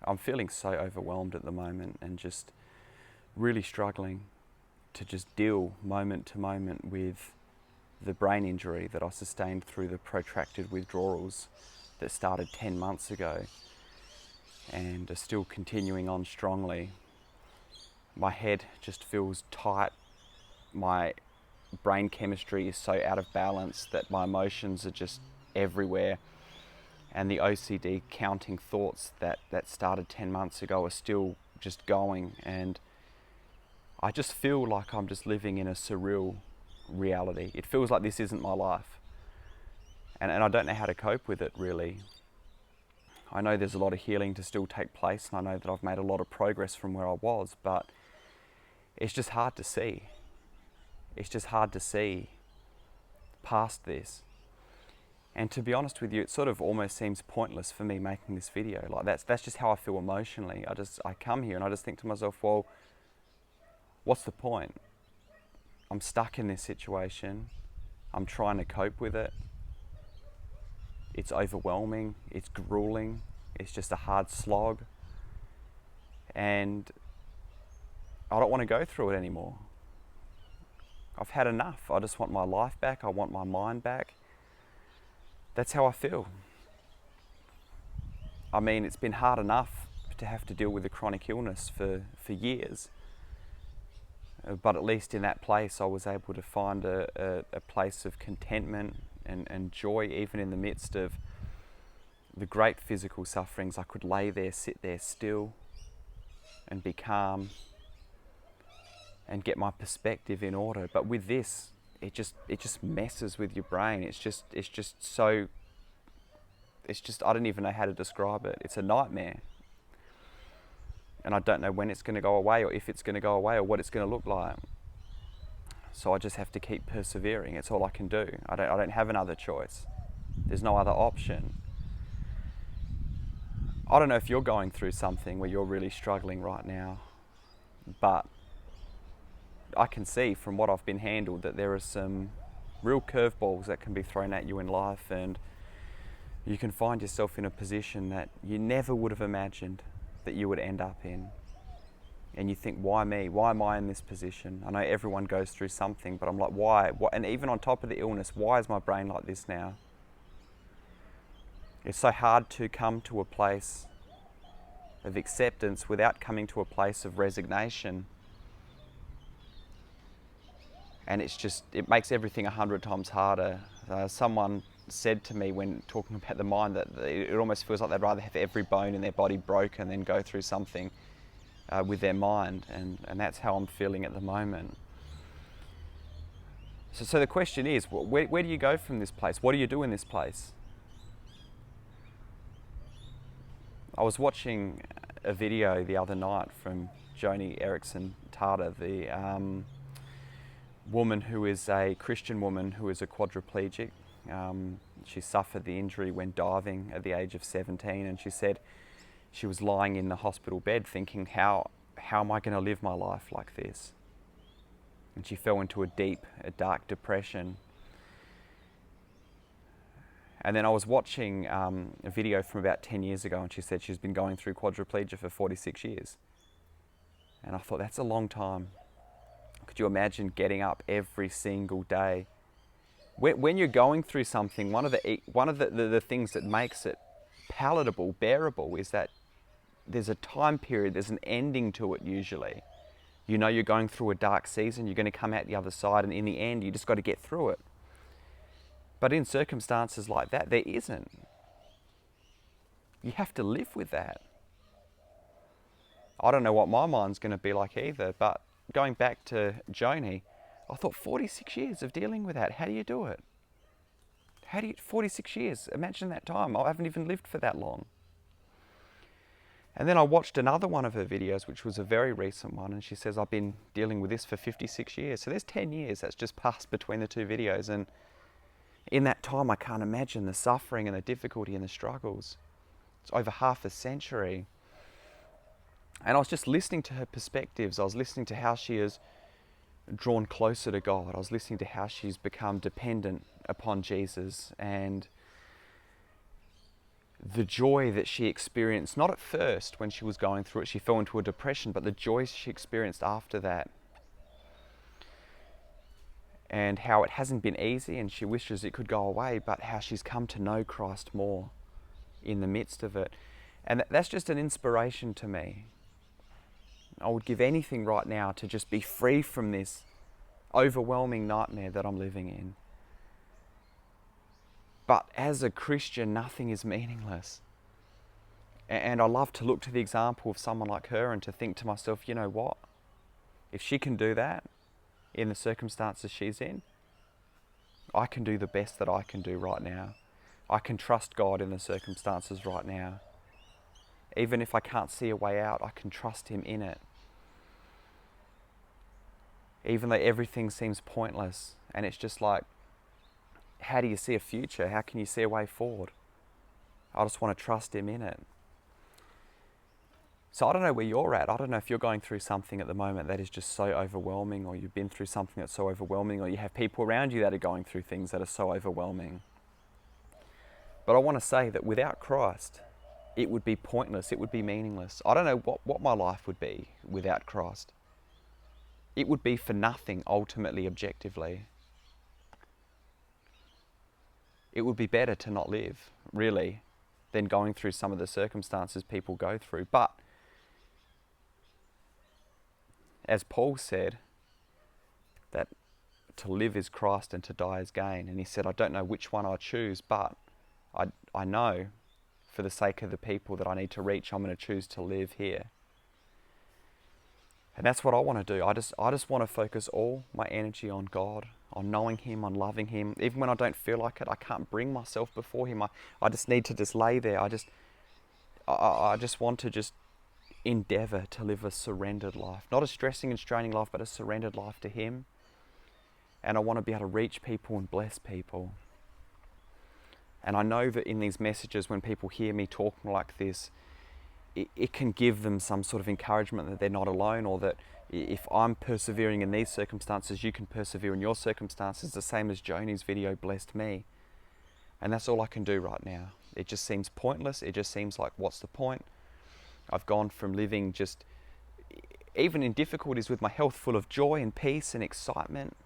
I'm feeling so overwhelmed at the moment and just really struggling to just deal moment to moment with the brain injury that I sustained through the protracted withdrawals that started 10 months ago and are still continuing on strongly. My head just feels tight. My brain chemistry is so out of balance that my emotions are just everywhere. And the OCD counting thoughts that started 10 months ago are still just going. And I just feel like I'm just living in a surreal reality. It feels like this isn't my life. And I don't know how to cope with it, really. I know there's a lot of healing to still take place, and I know that I've made a lot of progress from where I was, but it's just hard to see. It's just hard to see past this. And to be honest with you, it sort of almost seems pointless for me making this video. Like that's just how I feel emotionally. I come here and I just think to myself, well, what's the point? I'm stuck in this situation. I'm trying to cope with it. It's overwhelming, it's grueling, it's just a hard slog. And I don't want to go through it anymore. I've had enough. I just want my life back. I want my mind back. That's how I feel. I mean, it's been hard enough to have to deal with a chronic illness for years. But at least in that place, I was able to find a place of contentment and joy, even in the midst of the great physical sufferings. I could lay there, sit there still and be calm and get my perspective in order. But with this, it just messes with your brain. It's just I don't even know how to describe it. It's a nightmare. And I don't know when it's going to go away, or if it's going to go away, or what it's going to look like. So I just have to keep persevering. It's all I can do. I don't have another choice. There's no other option. I don't know if you're going through something where you're really struggling right now, but I can see from what I've been handled that there are some real curveballs that can be thrown at you in life, and you can find yourself in a position that you never would have imagined that you would end up in. And you think, why me? Why am I in this position? I know everyone goes through something, but I'm like, why? And even on top of the illness, why is my brain like this now? It's so hard to come to a place of acceptance without coming to a place of resignation. And it makes everything 100 times harder. Someone said to me when talking about the mind that it almost feels like they'd rather have every bone in their body broken than go through something with their mind, and that's how I'm feeling at the moment. So the question is, where do you go from this place? What do you do in this place? I was watching a video the other night from Joni Eareckson Tada, the woman who is a Christian woman who is a quadriplegic. She suffered the injury when diving at the age of 17, and she said she was lying in the hospital bed thinking, how am I going to live my life like this? And she fell into a dark depression. And then I was watching a video from about 10 years ago, and she said she's been going through quadriplegia for 46 years. And I thought, that's a long time. Could you imagine getting up every single day? When you're going through something, one of the things that makes it palatable, bearable, is that there's a time period, there's an ending to it usually. You know you're going through a dark season, you're going to come out the other side, and in the end, you just got to get through it. But in circumstances like that, there isn't. You have to live with that. I don't know what my mind's going to be like either, but going back to Joni, I thought 46 years of dealing with that. How do you do it? 46 years, imagine that time. I haven't even lived for that long. And then I watched another one of her videos, which was a very recent one, and she says, I've been dealing with this for 56 years. So there's 10 years that's just passed between the two videos, and in that time I can't imagine the suffering and the difficulty and the struggles. It's over half a century. And I was just listening to her perspectives. I was listening to how she has drawn closer to God. I was listening to how she's become dependent upon Jesus, and the joy that she experienced, not at first when she was going through it, she fell into a depression, but the joy she experienced after that. And how it hasn't been easy and she wishes it could go away, but how she's come to know Christ more in the midst of it. And that's just an inspiration to me. I would give anything right now to just be free from this overwhelming nightmare that I'm living in. But as a Christian, nothing is meaningless. And I love to look to the example of someone like her and to think to myself, you know what? If she can do that in the circumstances she's in, I can do the best that I can do right now. I can trust God in the circumstances right now. Even if I can't see a way out, I can trust Him in it. Even though everything seems pointless and it's just like, how do you see a future? How can you see a way forward? I just want to trust Him in it. So I don't know where you're at. I don't know if you're going through something at the moment that is just so overwhelming, or you've been through something that's so overwhelming, or you have people around you that are going through things that are so overwhelming. But I want to say that without Christ, it would be pointless, it would be meaningless. I don't know what my life would be without Christ. It would be for nothing, ultimately, objectively. It would be better to not live, really, than going through some of the circumstances people go through. But as Paul said, that to live is Christ and to die is gain. And he said, I don't know which one I choose, but I know for the sake of the people that I need to reach, I'm going to choose to live here. And that's what I want to do. I just want to focus all my energy on God, on knowing Him, on loving Him. Even when I don't feel like it, I can't bring myself before Him. I just need to just lay there. I just want to just endeavour to live a surrendered life. Not a stressing and straining life, but a surrendered life to Him. And I want to be able to reach people and bless people. And I know that in these messages, when people hear me talking like this, it can give them some sort of encouragement that they're not alone, or that if I'm persevering in these circumstances, you can persevere in your circumstances, the same as Joni's video blessed me. And that's all I can do right now. It just seems pointless. It just seems like, what's the point? I've gone from living just, even in difficulties with my health, full of joy and peace and excitement,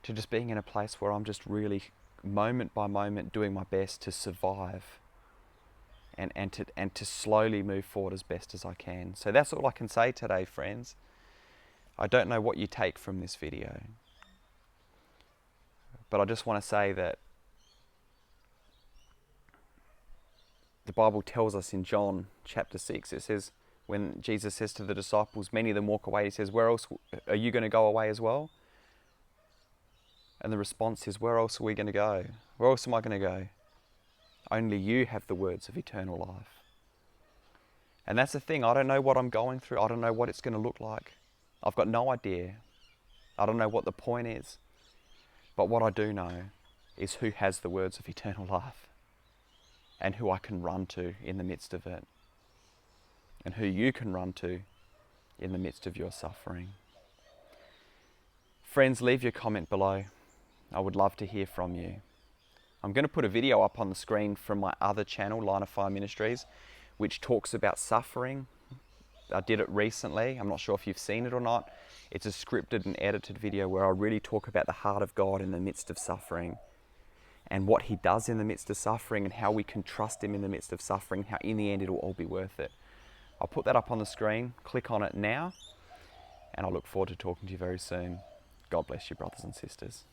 to just being in a place where I'm just really, moment by moment, doing my best to survive and to slowly move forward as best as I can. So that's all I can say today, friends. I don't know what you take from this video, but I just want to say that the Bible tells us in John chapter 6, it says, when Jesus says to the disciples, many of them walk away, He says, where else are you going to go away as well? And the response is, where else are we going to go? Where else am I going to go? Only you have the words of eternal life. And that's the thing. I don't know what I'm going through. I don't know what it's going to look like. I've got no idea. I don't know what the point is. But what I do know is who has the words of eternal life, and who I can run to in the midst of it, and who you can run to in the midst of your suffering. Friends, leave your comment below. I would love to hear from you. I'm going to put a video up on the screen from my other channel, Line of Fire Ministries, which talks about suffering. I did it recently. I'm not sure if you've seen it or not. It's a scripted and edited video where I really talk about the heart of God in the midst of suffering, and what He does in the midst of suffering, and how we can trust Him in the midst of suffering, how in the end it'll all be worth it. I'll put that up on the screen. Click on it now, and I look forward to talking to you very soon. God bless you, brothers and sisters.